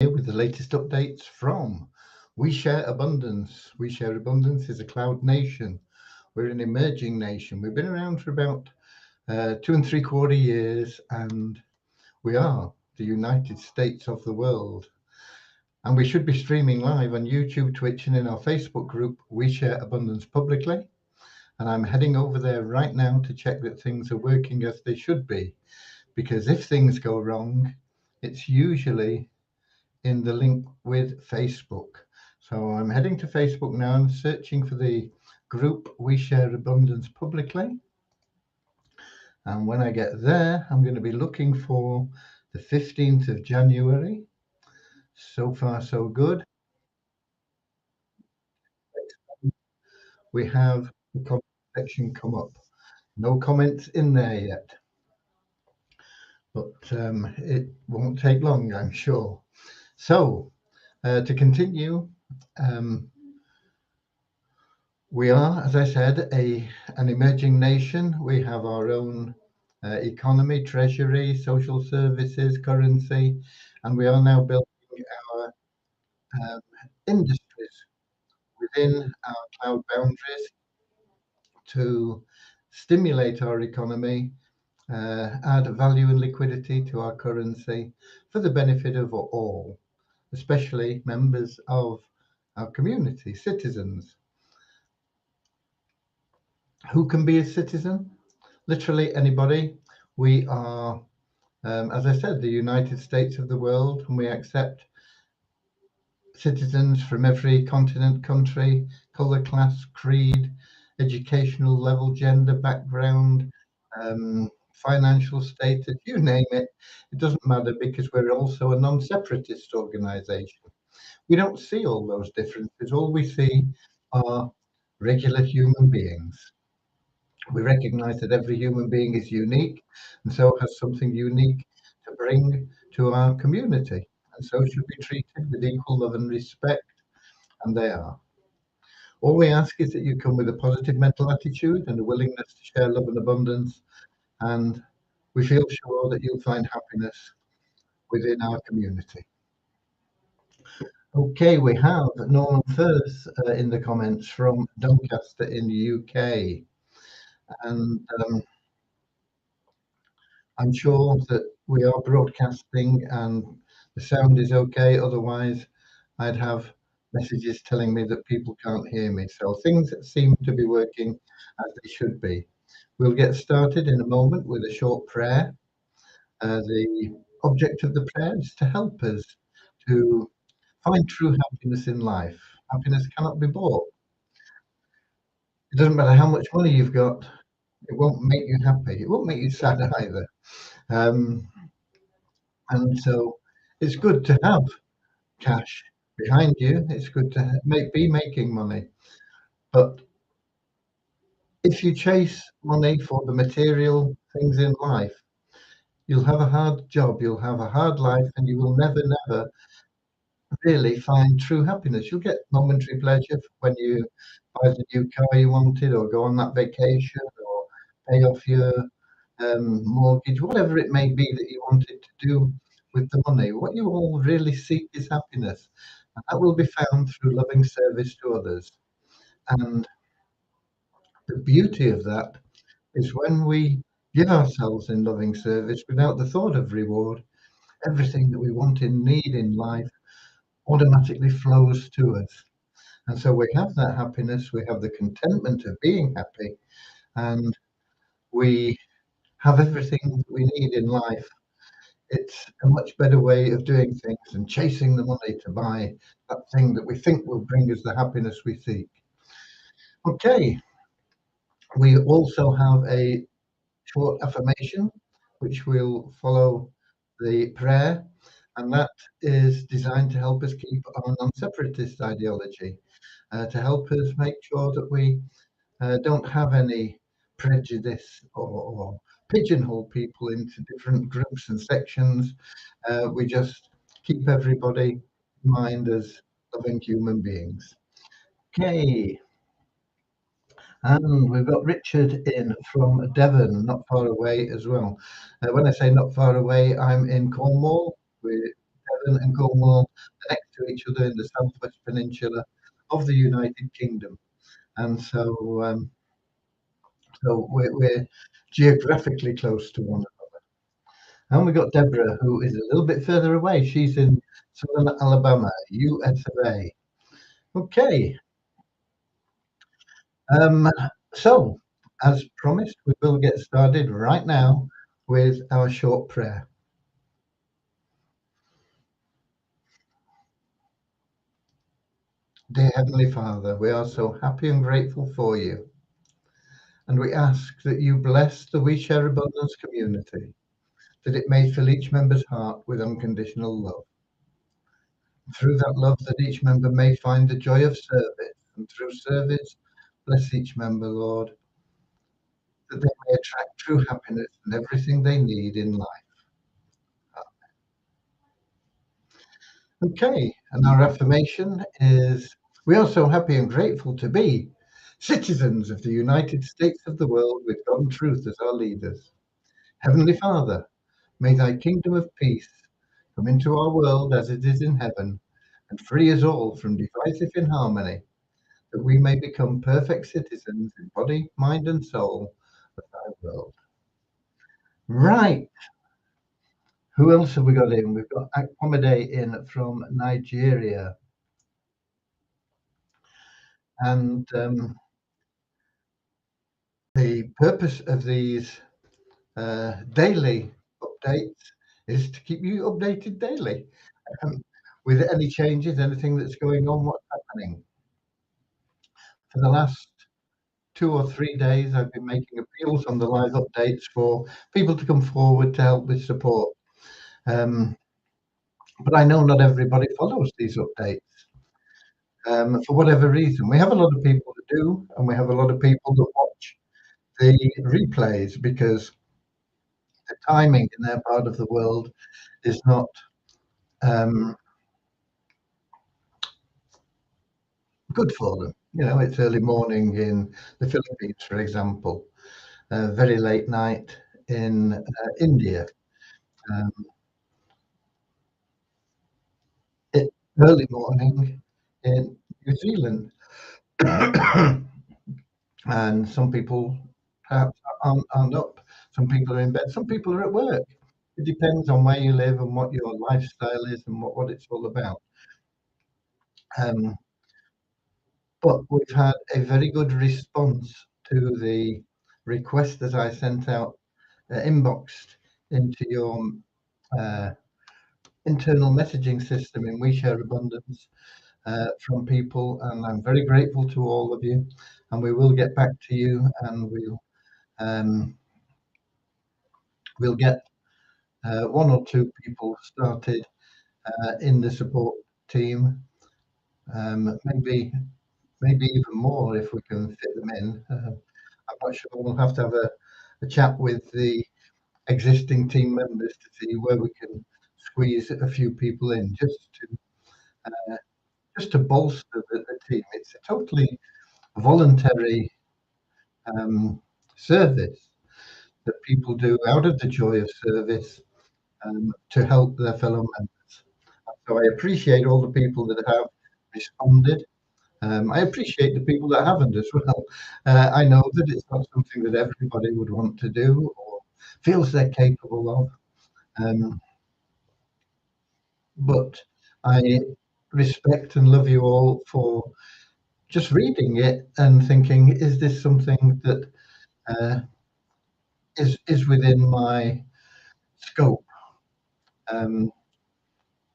here with the latest updates from We Share Abundance. We Share Abundance is a cloud nation. We're an emerging nation. We've been around for about 2 3/4 years, and we are the United States of the world. And we should be streaming live on YouTube, Twitch, and in our Facebook group, We Share Abundance Publicly. And I'm heading over there right now to check that things are working as they should be. Because if things go wrong, it's usually in the link with Facebook. So I'm heading to Facebook now and searching for the group We Share Abundance Publicly. And when I get there, I'm going to be looking for the 15th of January. So far, so good. We have the comment section come up. No comments in there yet, but it won't take long, I'm sure. So to continue, we are, as I said, an emerging nation. We have our own economy, treasury, social services, currency, and we are now building our industries within our cloud boundaries to stimulate our economy, add value and liquidity to our currency for the benefit of all, especially members of our community, citizens. Who can be a citizen? Literally anybody. We are, as I said, the United States of the world, and we accept citizens from every continent, country, colour, class, creed, educational level, gender, background, financial status, you name it. It doesn't matter, because we're also a non-separatist organisation. We don't see all those differences. All we see are regular human beings. We recognize that every human being is unique and so has something unique to bring to our community, and so should be treated with equal love and respect, and they are. All we ask is that you come with a positive mental attitude and a willingness to share love and abundance, and we feel sure that you'll find happiness within our community. Okay, we have Norman Firth in the comments from Doncaster in the UK, and I'm sure that we are broadcasting and the sound is okay. Otherwise, I'd have messages telling me that people can't hear me. So things seem to be working as they should be. We'll get started in a moment with a short prayer. The object of the prayer is to help us to find true happiness in life. Happiness cannot be bought. It doesn't matter how much money you've got, it won't make you happy. It won't make you sad either. Um, And so it's good to have cash behind you. It's good to be making money. But if you chase money for the material things in life, you'll have a hard job, you'll have a hard life, and you will never, never really find true happiness. You'll get momentary pleasure when you buy the new car you wanted, or go on that vacation, or pay off your mortgage, whatever it may be that you wanted to do with the money. What you all really seek is happiness, and that will be found through loving service to others. And the beauty of that is when we give ourselves in loving service without the thought of reward, everything that we want and need in life automatically flows to us. And so we have that happiness, we have the contentment of being happy, and we have everything that we need in life. It's a much better way of doing things than chasing the money to buy that thing that we think will bring us the happiness we seek. Okay, we also have a short affirmation which will follow the prayer, and that is designed to help us keep our non-separatist ideology, to help us make sure that we don't have any prejudice or pigeonhole people into different groups and sections. We just keep everybody in mind as loving human beings. Okay, and we've got Richard in from Devon, not far away as well. When I say not far away, I'm in Cornwall. Devon and Cornwall are next to each other in the southwest peninsula of the United Kingdom, and so we're geographically close to one another. And we got Deborah, who is a little bit further away. She's in southern Alabama, US of A. Okay. Um, so, as promised, we will get started right now with our short prayer. Dear Heavenly Father, we are so happy and grateful for you. And we ask that you bless the We Share Abundance community, that it may fill each member's heart with unconditional love. Through that love, that each member may find the joy of service, and through service, bless each member, Lord, that they may attract true happiness and everything they need in life. Okay, and our affirmation is we are so happy and grateful to be citizens of the United States of the world with God and truth as our leaders. Heavenly Father, may thy kingdom of peace come into our world as it is in heaven and free us all from divisive inharmony, that we may become perfect citizens in body, mind, and soul of thy world. Right. Who else have we got in? We've got Akpomade in from Nigeria. And the purpose of these daily updates is to keep you updated daily with any changes, anything that's going on, what's happening. For the last 2 or 3 days, I've been making appeals on the live updates for people to come forward to help with support. But I know not everybody follows these updates for whatever reason. We have a lot of people that do, and we have a lot of people that watch the replays because the timing in their part of the world is not good for them. You know, it's early morning in the Philippines, for example, very late night in India, early morning in New Zealand. And some people perhaps aren't up. Some people are in bed. Some people are at work. It depends on where you live and what your lifestyle is and what it's all about. But we've had a very good response to the request that I sent out, inboxed into your internal messaging system in We Share Abundance from people, and I'm very grateful to all of you. And we will get back to you, and we'll get one or two people started in the support team. Maybe even more if we can fit them in. I'm not sure. We'll have to have a chat with the existing team members to see where we can squeeze a few people in, just to bolster the team. It's a totally voluntary service that people do out of the joy of service to help their fellow members. So I appreciate all the people that have responded. I appreciate the people that haven't as well. I know that it's not something that everybody would want to do or feels they're capable of. But I respect and love you all for just reading it and thinking, is this something that is within my scope?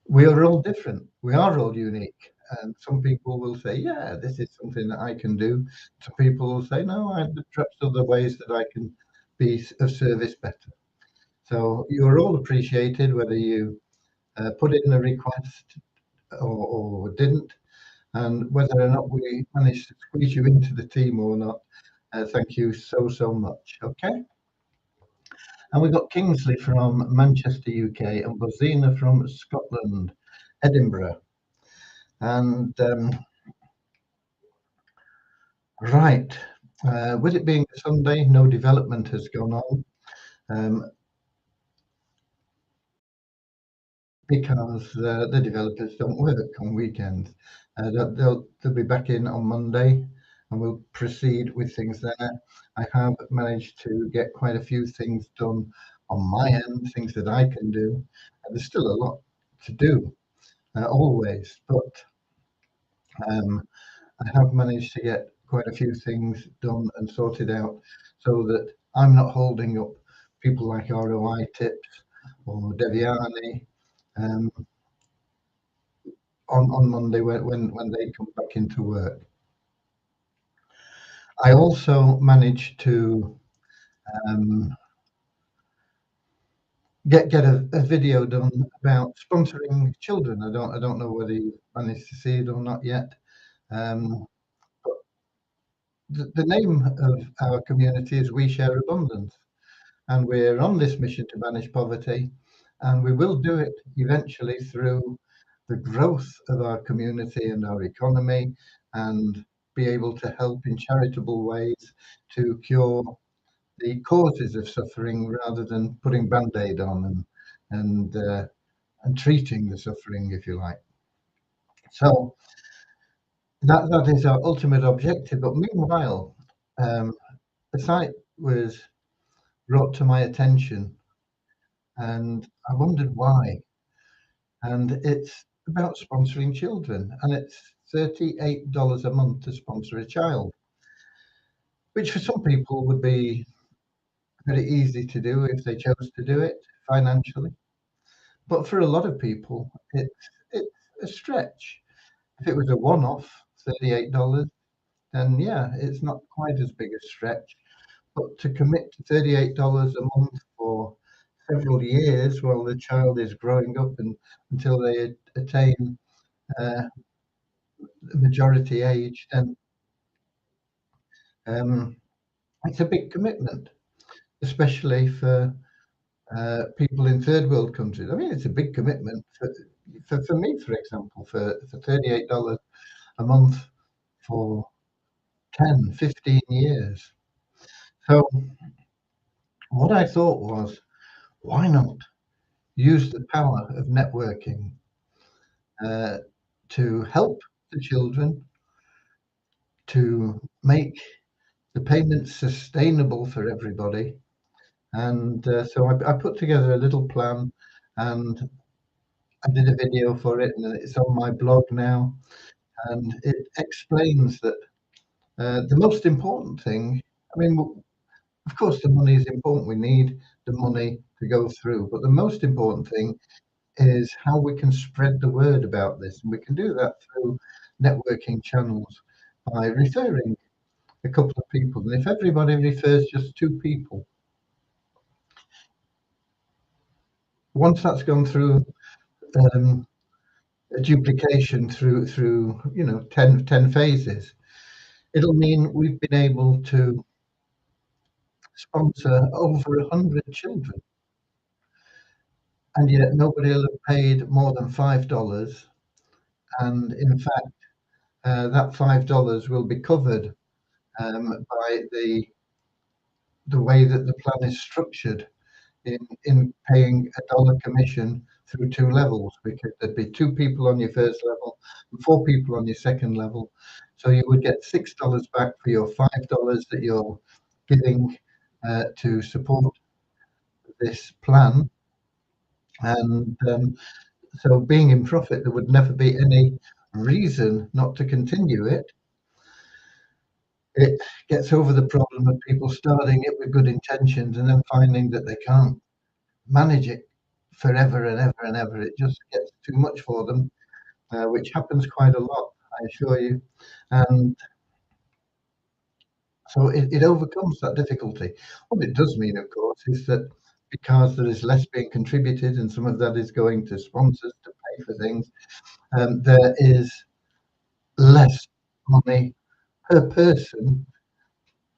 We are all different. We are all unique. And some people will say, yeah, this is something that I can do. Some people will say, no, perhaps other ways that I can be of service better. So you're all appreciated, whether you put in a request or didn't, and whether or not we managed to squeeze you into the team or not. Thank you so much. Okay. And we've got Kingsley from Manchester, UK, and Bozina from Scotland, Edinburgh. And right, with it being Sunday, no development has gone on. because the developers don't work on weekends. They'll be back in on Monday, and we'll proceed with things there. I have managed to get quite a few things done on my end, things that I can do. There's still a lot to do, always, but um, I have managed to get quite a few things done and sorted out so that I'm not holding up people like ROI Tips or Deviani um, on Monday when they come back into work. I also managed to um, get a video done about sponsoring children. I don't know whether you managed to see it or not yet. Um, the name of our community is We Share Abundance, and we're on this mission to banish poverty, and we will do it eventually through the growth of our community and our economy, and be able to help in charitable ways to cure the causes of suffering rather than putting band-aid on and treating the suffering, if you like. So that is our ultimate objective. But meanwhile, um, the site was brought to my attention, and I wondered why. And it's about sponsoring children, and it's $38 a month to sponsor a child, which for some people would be very easy to do if they chose to do it financially. But for a lot of people, it's a stretch. If it was a one-off, $38, then yeah, it's not quite as big a stretch. But to commit to $38 a month for several years while the child is growing up and until they attain uh, majority age, then um, it's a big commitment, especially for people in third world countries. I mean, it's a big commitment for me, for example, for $38 a month for 10, 15 years. So what I thought was, why not use the power of networking uh, to help the children, to make the payments sustainable for everybody. And so I put together a little plan, and I did a video for it, and it's on my blog now. And it explains that the most important thing, I mean, of course, the money is important. We need the money to go through. But the most important thing is how we can spread the word about this. And we can do that through networking channels by referring a couple of people. And if everybody refers just two people, once that's gone through um, a duplication through 10 phases, it'll mean we've been able to sponsor over 100 children, and yet nobody will have paid more than $5. And in fact, that $5 will be covered by the way that the plan is structured in paying a dollar commission through two levels, because there'd be two people on your first level and four people on your second level. So you would get $6 back for your $5 that you're giving to support this plan. And so being in profit, there would never be any reason not to continue it. It gets over the problem of people starting it with good intentions and then finding that they can't manage it forever and ever and ever. It just gets too much for them, which happens quite a lot, I assure you. And so it overcomes that difficulty. What it does mean, of course, is that because there is less being contributed and some of that is going to sponsors to pay for things, there is less money per person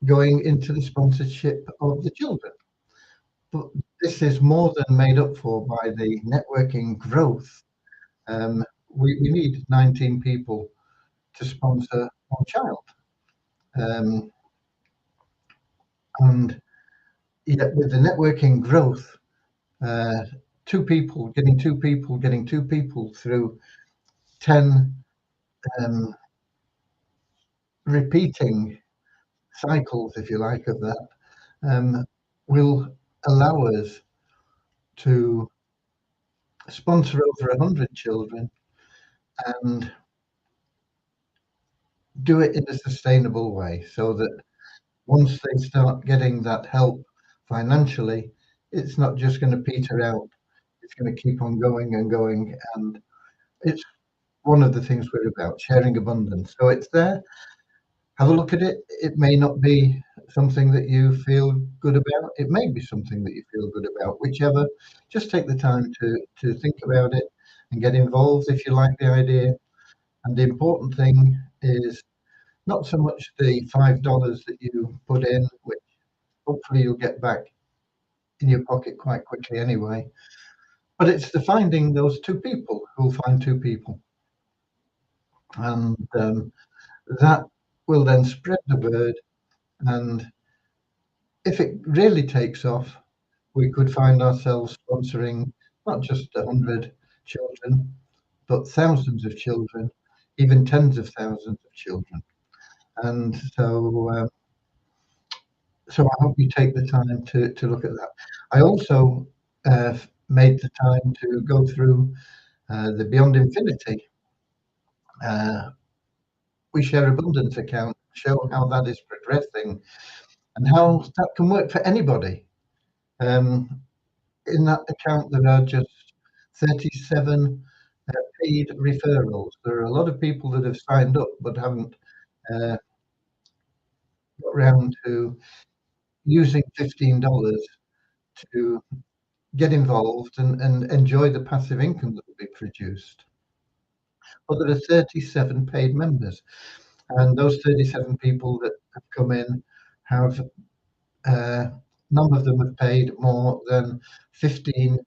going into the sponsorship of the children. But this is more than made up for by the networking growth. We need 19 people to sponsor one child. Um, and yet with the networking growth, uh, getting two people through 10 repeating cycles, if you like, of that, will allow us to sponsor over 100 children and do it in a sustainable way, so that once they start getting that help financially, it's not just going to peter out. It's going to keep on going and going. And it's one of the things we're about, sharing abundance. So it's there. Have a look at it. It may not be something that you feel good about. It may be something that you feel good about. Whichever, just take the time to think about it and get involved if you like the idea. And the important thing is not so much the $5 that you put in, which hopefully you'll get back in your pocket quite quickly anyway, but it's the finding those two people who'll find two people. And that will then spread the word. And if it really takes off, we could find ourselves sponsoring not just 100 children, but thousands of children, even tens of thousands of children. And so I hope you take the time to look at that. I also made the time to go through the Beyond Infinity We Share Abundance account, show how that is progressing and how that can work for anybody. In that account, there are just 37 paid referrals. There are a lot of people that have signed up but haven't got around to using $15 to get involved and enjoy the passive income that will be produced. But there are 37 paid members, and those 37 people that have come in have none of them have paid more than $15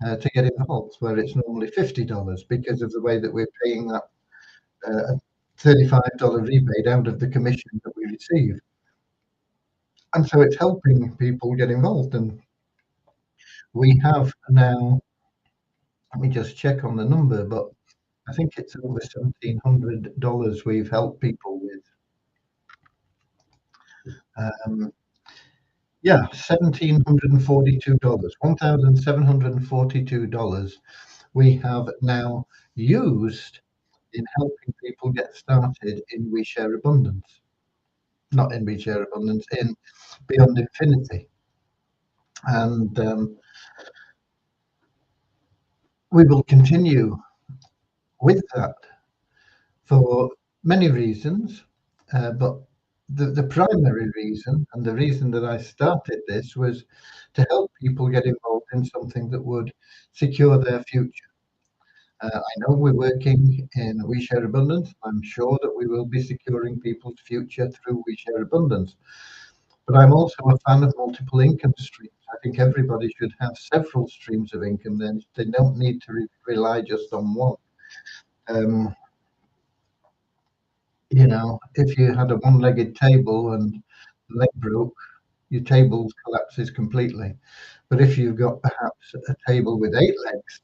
to get involved, where it's normally $50 because of the way that we're paying that $35 rebate out of the commission that we receive. And so it's helping people get involved. And we have now, let me just check on the number, but I think it's over $1,700 we've helped people with. Yeah, $1,742, $1,742 we have now used in helping people get started in We Share Abundance. Not in We Share Abundance, in Beyond Infinity. And we will continue with that for many reasons, but the primary reason, and the reason that I started this, was to help people get involved in something that would secure their future. I know we're working in We Share Abundance. I'm sure that we will be securing people's future through We Share Abundance. But I'm also a fan of multiple income streams. I think everybody should have several streams of income. Then they don't need to rely just on one. If you had a one-legged table and the leg broke, your table collapses completely. But if you've got perhaps a table with 8 legs,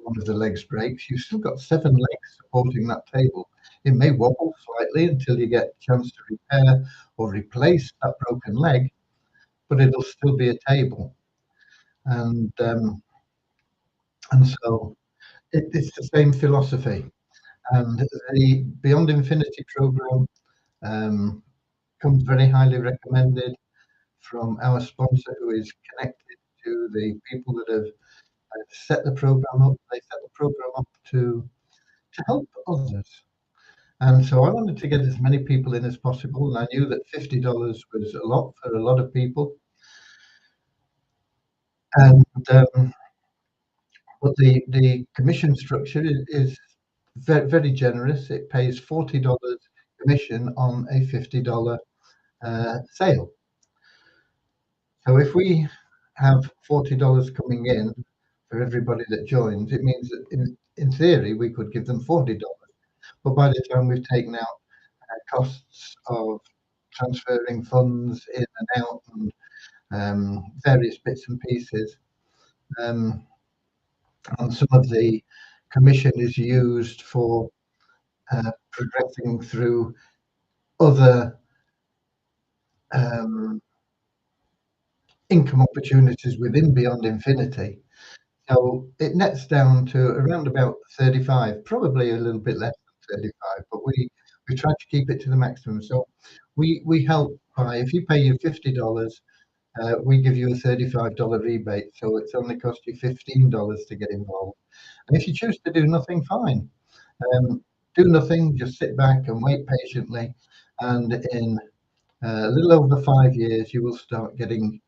one of the legs breaks, you've still got 7 legs supporting that table. It may wobble slightly until you get a chance to repair or replace that broken leg, but it'll still be a table. And so it's the same philosophy. And the Beyond Infinity program comes very highly recommended from our sponsor, who is connected to the people that have set the program up. They set the program up to help others. And so I wanted to get as many people in as possible. And I knew that $50 was a lot for a lot of people. And but the commission structure is very, very generous. It pays $40 commission on a $50 sale. So if we have $40 coming in for everybody that joins, it means that in theory we could give them $40. But by the time we've taken out costs of transferring funds in and out and various bits and pieces, um, and some of the commission is used for progressing through other um, income opportunities within Beyond Infinity. So it nets down to around about 35, probably a little bit less than 35, but we try to keep it to the maximum. So we help by, if you pay you $50, we give you a $35 rebate. So it's only cost you $15 to get involved. And if you choose to do nothing, fine. Do nothing, just sit back and wait patiently. And in a little over 5 years, you will start getting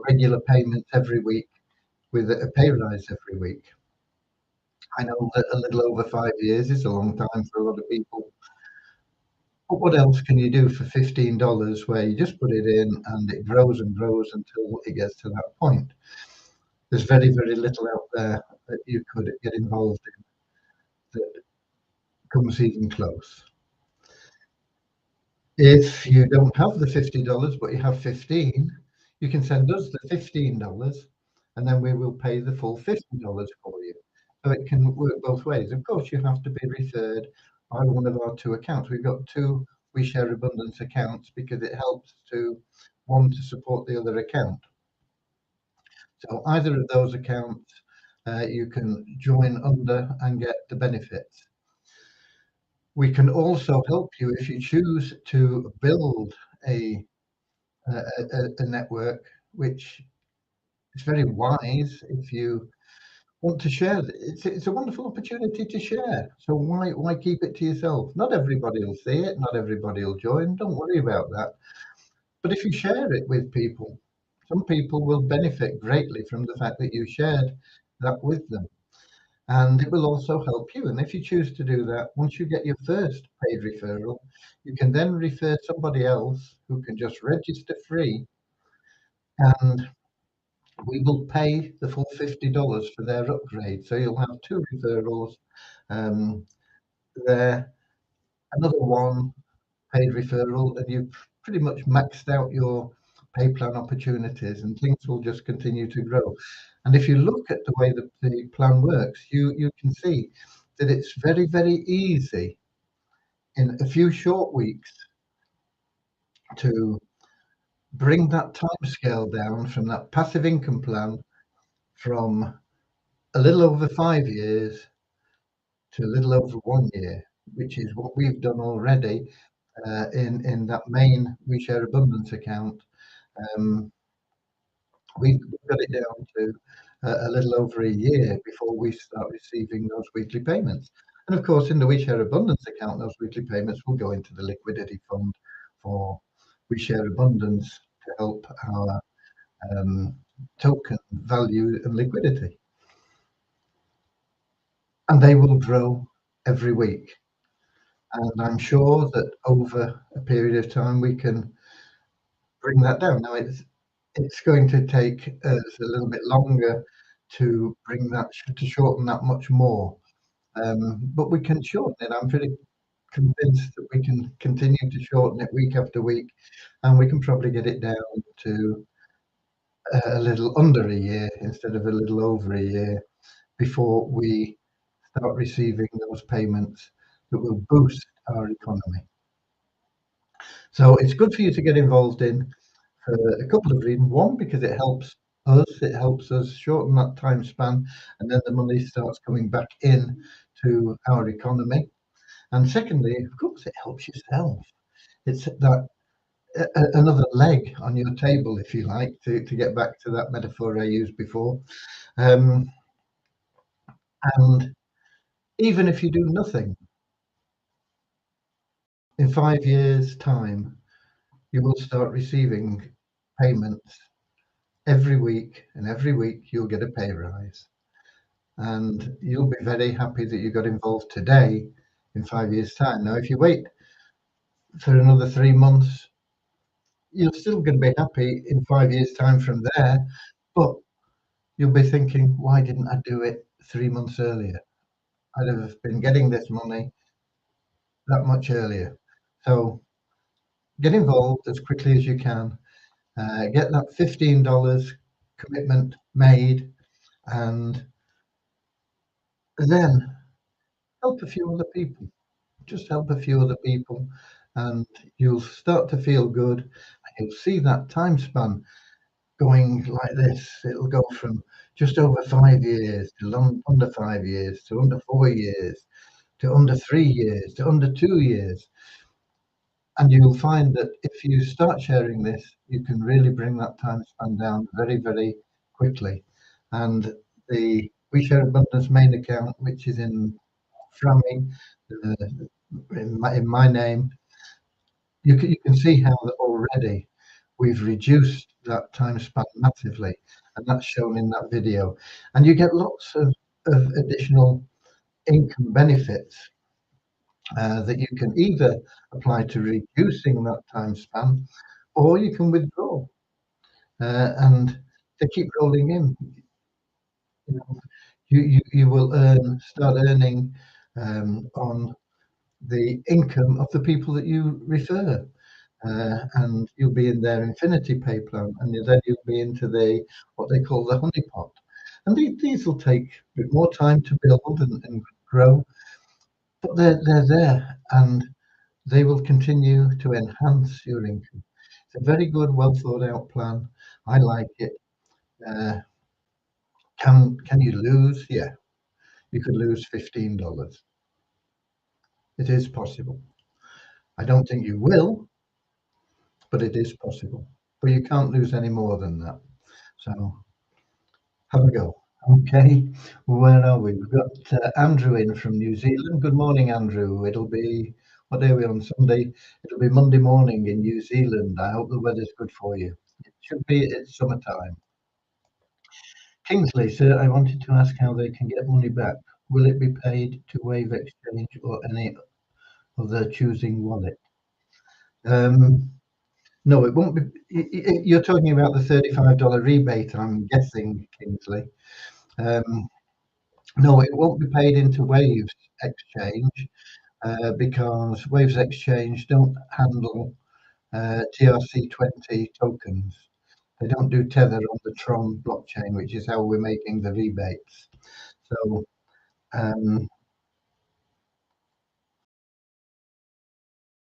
regular payments every week with a pay rise every week. I know that a little over 5 years is a long time for a lot of people. But what else can you do for $15 where you just put it in and it grows and grows until it gets to that point? There's very, very little out there that you could get involved in that comes even close. If you don't have the $50, but you have 15, you can send us the $15 and then we will pay the full $50 for you. So it can work both ways. Of course, you have to be referred by one of our two accounts. We've got two We Share Abundance accounts because it helps to one to support the other account. So either of those accounts you can join under and get the benefits. We can also help you if you choose to build a network, which is very wise if you want to share. It's a wonderful opportunity to share. So why keep it to yourself? Not everybody will see it. Not everybody will join. Don't worry about that. But if you share it with people, some people will benefit greatly from the fact that you shared that with them. And it will also help you. And if you choose to do that, once you get your first paid referral, you can then refer somebody else who can just register free, and we will pay the full $50 for their upgrade. So you'll have two referrals um, there, another one paid referral, and you've pretty much maxed out your pay plan opportunities, and things will just continue to grow. And if you look at the way that the plan works, you can see that it's very, very easy in a few short weeks to bring that time scale down from that passive income plan from a little over 5 years to a little over 1 year, which is what we've done already in that main We Share Abundance account. Um, we've got it down to a little over a year before we start receiving those weekly payments. And of course, in the We Share Abundance account, those weekly payments will go into the liquidity fund for We Share Abundance to help our token value and liquidity. And they will grow every week. And I'm sure that over a period of time we can bring that down. Now it's going to take us a little bit longer to bring that to shorten that much more, but we can shorten it. I'm pretty convinced that we can continue to shorten it week after week, and we can probably get it down to a little under a year instead of a little over a year before we start receiving those payments that will boost our economy. So it's good for you to get involved in for a couple of reasons. One, because it helps us shorten that time span, and then the money starts coming back in to our economy. And secondly, of course, it helps yourself. It's that another leg on your table, if you like, to get back to that metaphor I used before. Um, and even if you do nothing, in 5 years' time, you will start receiving payments every week, and every week you'll get a pay rise. And you'll be very happy that you got involved today in 5 years' time. Now, if you wait for another 3 months, you're still going to be happy in 5 years' time from there, but you'll be thinking, why didn't I do it 3 months earlier? I'd have been getting this money that much earlier. So get involved as quickly as you can. Get that $15 commitment made, and then help a few other people. Just help a few other people, and you'll start to feel good. And you'll see that time span going like this. It'll go from just over 5 years to under 5 years to under 4 years to under 3 years to under 2 years. And you'll find that if you start sharing this, you can really bring that time span down very, very quickly. And the We Share Abundance main account, which is in Frammy, uh, in my name, you can see how that already we've reduced that time span massively, and that's shown in that video. And you get lots of additional income benefits that you can either apply to reducing that time span, or you can withdraw and they keep rolling in. You know, you will start earning on the income of the people that you refer. And you'll be in their infinity pay plan, and then you'll be into the what they call the honeypot. And these will take a bit more time to build and grow, but they're there, and they will continue to enhance your income. It's a very good, well thought out plan. I like it. Uh, can you lose? Yeah, you could lose $15. It is possible. I don't think you will, but it is possible. But you can't lose any more than that. So have a go. Okay, where are we? We've got Andrew in from New Zealand. Good morning, Andrew. It'll be, what day are we on? Sunday. It'll be Monday morning in New Zealand. I hope the weather's good for you. It should be, it's summertime. Kingsley, sir, I wanted to ask how they can get money back. Will it be paid to Wave Exchange or any other choosing wallet? Um, no, it won't be. You're talking about the $35 rebate, I'm guessing, Kingsley. Um, no, it won't be paid into Waves Exchange because Waves Exchange don't handle TRC20 tokens. They don't do Tether on the Tron blockchain, which is how we're making the rebates. So um,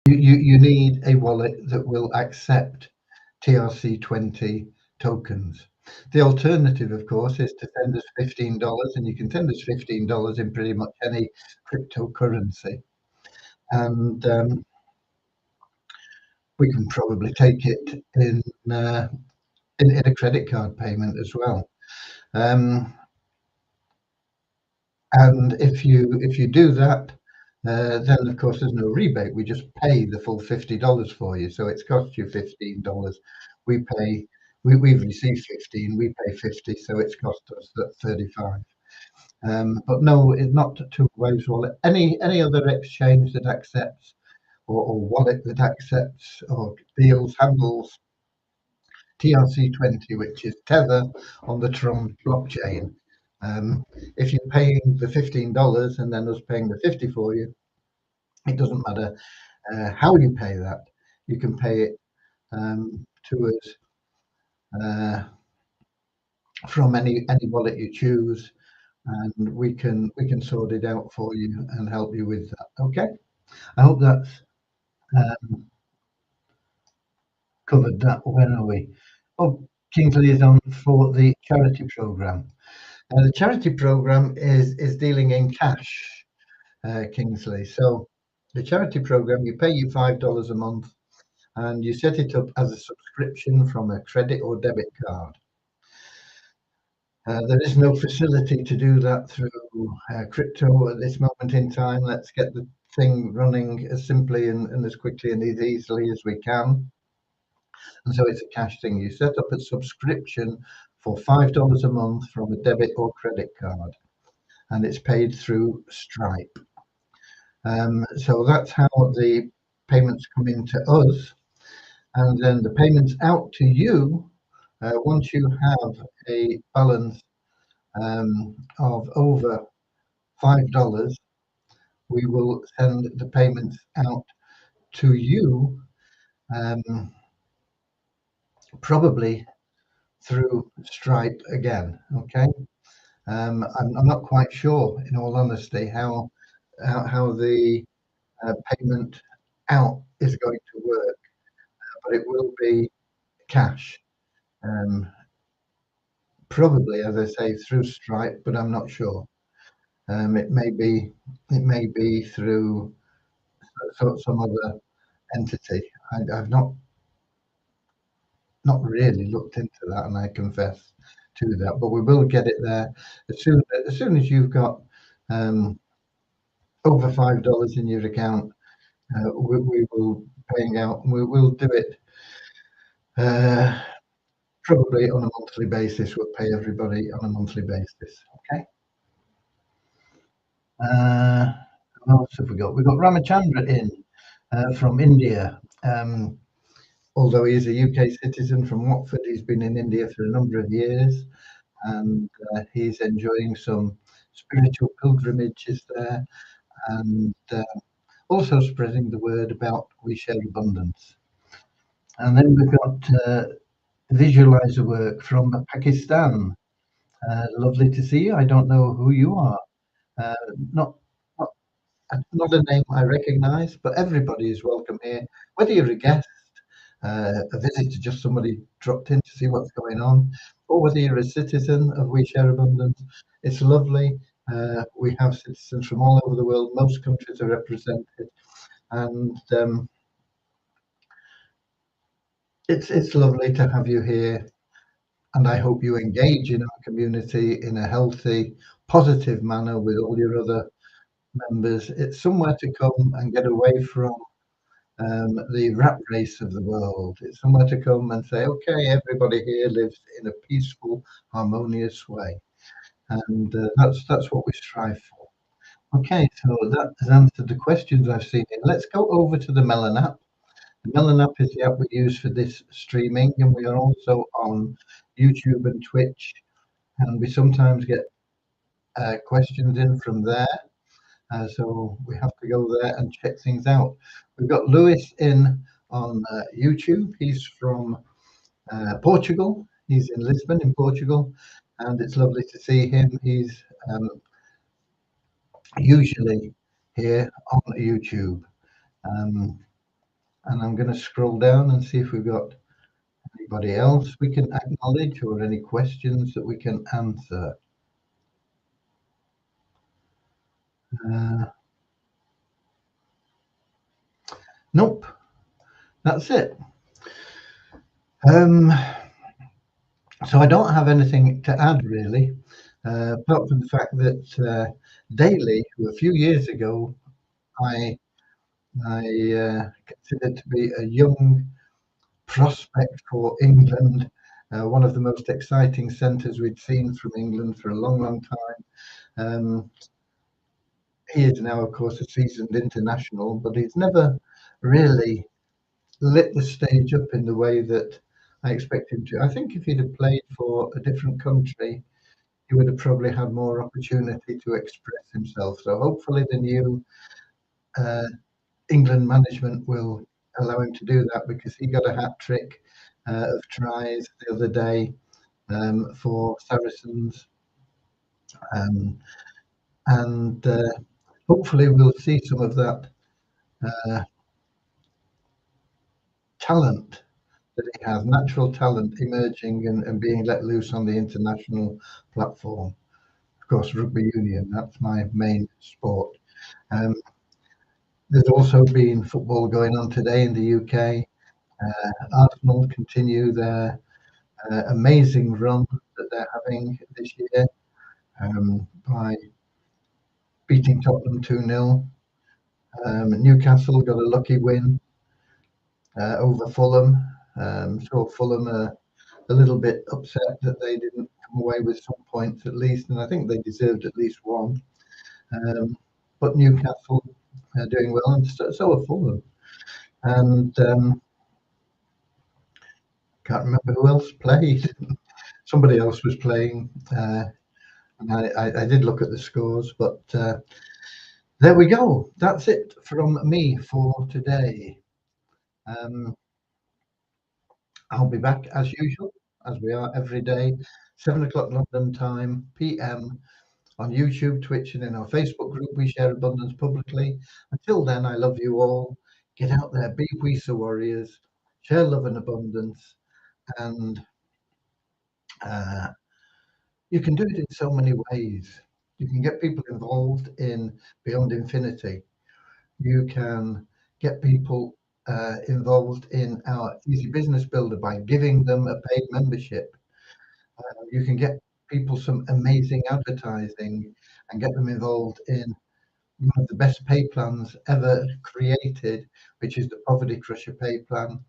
you need a wallet that will accept TRC20 tokens. The alternative, of course, is to send us $15, and you can send us $15 in pretty much any cryptocurrency. And we can probably take it in a credit card payment as well. And if you do that, then of course there's no rebate. We just pay the full $50 for you. So it's cost you $15. We pay. We've received 15. We pay 50. So it's cost us 35. But no, it's not to Waves Wallet. Any other exchange that accepts or wallet that accepts or deals handles TRC20, which is Tether on the Tron blockchain. If you're paying the $15 and then us paying the 50 for you, it doesn't matter how you pay that. You can pay it to us from any wallet you choose, and we can sort it out for you and help you with that. Okay, I hope that's covered that. Where are we? Oh, Kingsley is on for the charity program. The charity program is dealing in cash, Kingsley. So the charity program, you pay you $5 a month, and you set it up as a subscription from a credit or debit card. There is no facility to do that through crypto at this moment in time. Let's get the thing running as simply and as quickly and as easily as we can. And so it's a cash thing. You set up a subscription for $5 a month from a debit or credit card, and it's paid through Stripe. So that's how the payments come into us, and then the payments out to you once you have a balance of over $5. We will send the payments out to you, probably through Stripe again. Okay, I'm not quite sure, in all honesty, how the payment out is going to work, but it will be cash. Um, Probably, as I say, through Stripe, but I'm not sure. It may be through some other entity. I've not really looked into that, and I confess to that. But we will get it there as soon as you've got um, over $5 in your account. We will paying out. We'll do it uh, probably on a monthly basis. We'll pay everybody on a monthly basis. Okay. Uh, what else have we got? We've got Ramachandra in from India. Although he is a UK citizen from Watford, he's been in India for a number of years, and he's enjoying some spiritual pilgrimages there, and also spreading the word about We Share Abundance. And then we've got visualizer work from Pakistan. Lovely to see you. I don't know who you are. Uh, not, not not a name I recognise, but everybody is welcome here. Whether you're a guest, a visitor, just somebody dropped in to see what's going on, or whether you're a citizen of We Share Abundance, it's lovely. We have citizens from all over the world. Most countries are represented, and it's lovely to have you here. And I hope you engage in our community in a healthy, positive manner with all your other members. It's somewhere to come and get away from the rat race of the world. It's somewhere to come and say, okay, everybody here lives in a peaceful, harmonious way, and that's what we strive for. Okay, so that has answered the questions I've seen. Let's go over to the Melon app. The Melon app is the app we use for this streaming, and we are also on YouTube and Twitch, and we sometimes get questions in from there. So we have to go there and check things out. We've got Lewis in on YouTube. He's from Portugal. He's in Lisbon, in Portugal, and it's lovely to see him. He's usually here on YouTube. Um, and I'm going to scroll down and see if we've got anybody else we can acknowledge or any questions that we can answer. Nope, that's it. So I don't have anything to add really, apart from the fact that Daly, who a few years ago I considered to be a young prospect for England, one of the most exciting centres we'd seen from England for a long, long time. He is now, of course, a seasoned international, but he's never really lit the stage up in the way that I expect him to. I think if he'd have played for a different country, he would have probably had more opportunity to express himself. So hopefully the new uh, England management will allow him to do that, because he got a hat trick of tries the other day for Saracens. Um, and hopefully we'll see some of that talent that he has, natural talent emerging and being let loose on the international platform. Of course, rugby union, that's my main sport. Um, there's also been football going on today in the UK. Arsenal continue their amazing run that they're having this year by beating Tottenham 2-0. Newcastle got a lucky win over Fulham. So Fulham are a little bit upset that they didn't come away with some points at least, and I think they deserved at least one. But Newcastle are doing well, and so are Fulham. And can't remember who else played. Somebody else was playing, and I did look at the scores, but there we go. That's it from me for today. I'll be back as usual as we are every day, 7 o'clock London time, PM, on YouTube, Twitch, and in our Facebook group. We share abundance publicly. Until then, I love you all. Get out there, be WISA warriors, share love and abundance, and uh, you can do it in so many ways. You can get people involved in Beyond Infinity. You can get people involved in our Easy Business Builder by giving them a paid membership. You can get people some amazing advertising and get them involved in one of the best pay plans ever created, which is the Poverty Crusher pay plan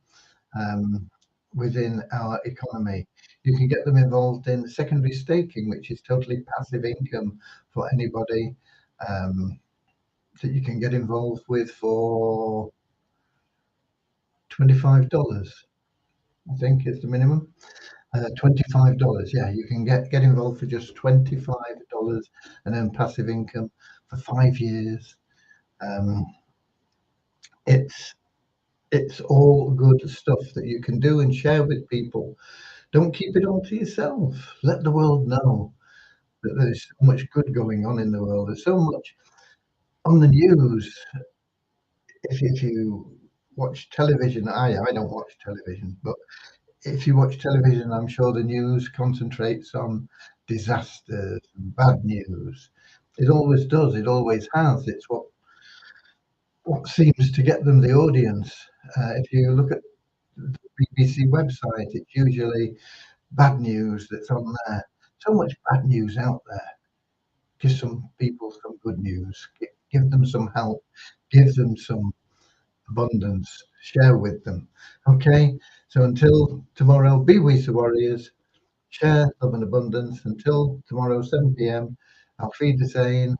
um, within our economy. You can get them involved in secondary staking, which is totally passive income for anybody um, that you can get involved with for $25, I think is the minimum. $25, yeah, you can get involved for just $25 and earn passive income for 5 years. Um, it's it's all good stuff that you can do and share with people. Don't keep it all to yourself. Let the world know that there's so much good going on in the world. There's so much on the news. If you watch television, I don't watch television, but if you watch television, I'm sure the news concentrates on disasters and bad news. It always does. It always has. It's what seems to get them the audience. If you look at the BBC website, it's usually bad news that's on there. So much bad news out there. Give some people some good news. Give them some help. Give them some abundance. Share with them. Okay. So until tomorrow, be we the warriors. Share love and abundance. Until tomorrow, 7 p.m. I'll feed the sane,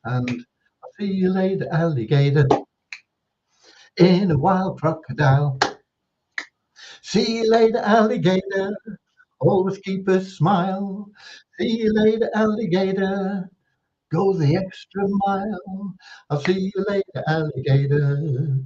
and I'll see you later, alligator, in a wild crocodile. See you later, alligator. Always keep a smile. See you later, alligator. Go the extra mile. I'll see you later, alligator.